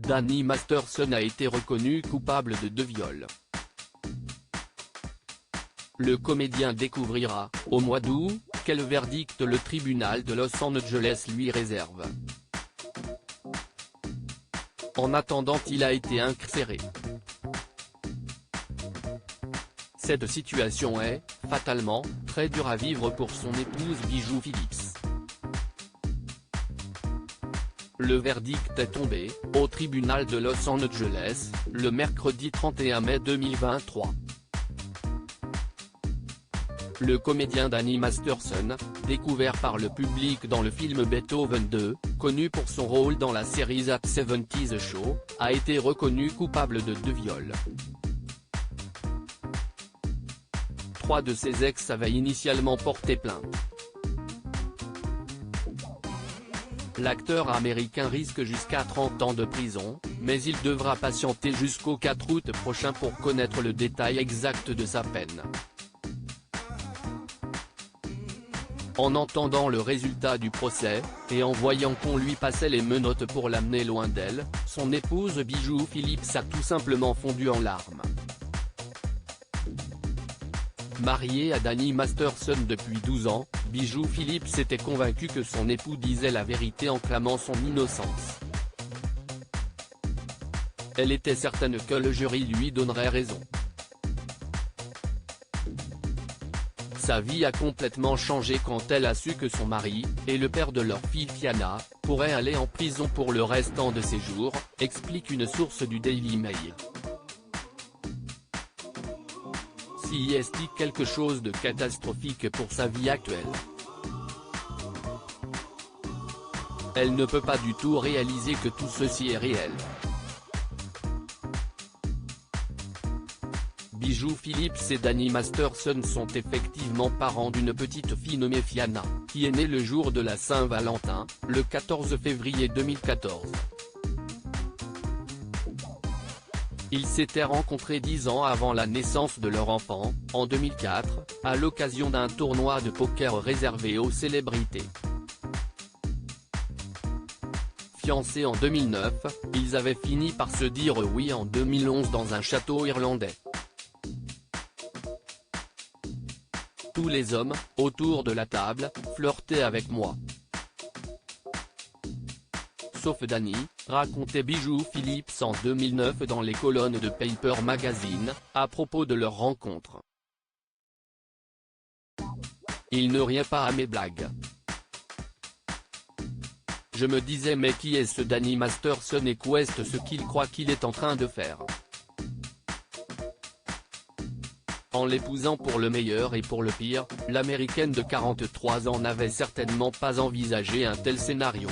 Danny Masterson a été reconnu coupable de 2 viols. Le comédien découvrira, au mois d'août, quel verdict le tribunal de Los Angeles lui réserve. En attendant, il a été incarcéré. Cette situation est, fatalement, très dure à vivre pour son épouse Bijou Phillips. Le verdict est tombé, au tribunal de Los Angeles, le mercredi 31 mai 2023. Le comédien Danny Masterson, découvert par le public dans le film Beethoven 2, connu pour son rôle dans la série That 70's Show, a été reconnu coupable de 2 viols. 3 de ses ex avaient initialement porté plainte. L'acteur américain risque jusqu'à 30 ans de prison, mais il devra patienter jusqu'au 4 août prochain pour connaître le détail exact de sa peine. En entendant le résultat du procès, et en voyant qu'on lui passait les menottes pour l'amener loin d'elle, son épouse Bijou Phillips a tout simplement fondu en larmes. Mariée à Danny Masterson depuis 12 ans, Bijou Phillips était convaincue que son époux disait la vérité en clamant son innocence. Elle était certaine que le jury lui donnerait raison. Sa vie a complètement changé quand elle a su que son mari, et le père de leur fille Fianna, pourraient aller en prison pour le restant de ses jours, explique une source du Daily Mail. Si est quelque chose de catastrophique pour sa vie actuelle. Elle ne peut pas du tout réaliser que tout ceci est réel. Bijou Phillips et Danny Masterson sont effectivement parents d'une petite fille nommée Fianna, qui est née le jour de la Saint-Valentin, le 14 février 2014. Ils s'étaient rencontrés 10 ans avant la naissance de leur enfant, en 2004, à l'occasion d'un tournoi de poker réservé aux célébrités. Fiancés en 2009, ils avaient fini par se dire oui en 2011 dans un château irlandais. Tous les hommes, autour de la table, flirtaient avec moi. Sauf Danny, racontait Bijou Phillips en 2009 dans les colonnes de Paper Magazine, à propos de leur rencontre. Il ne riait pas à mes blagues. Je me disais mais qui est ce Danny Masterson et qu'est-ce qu'il croit qu'il est en train de faire? En l'épousant pour le meilleur et pour le pire, l'américaine de 43 ans n'avait certainement pas envisagé un tel scénario.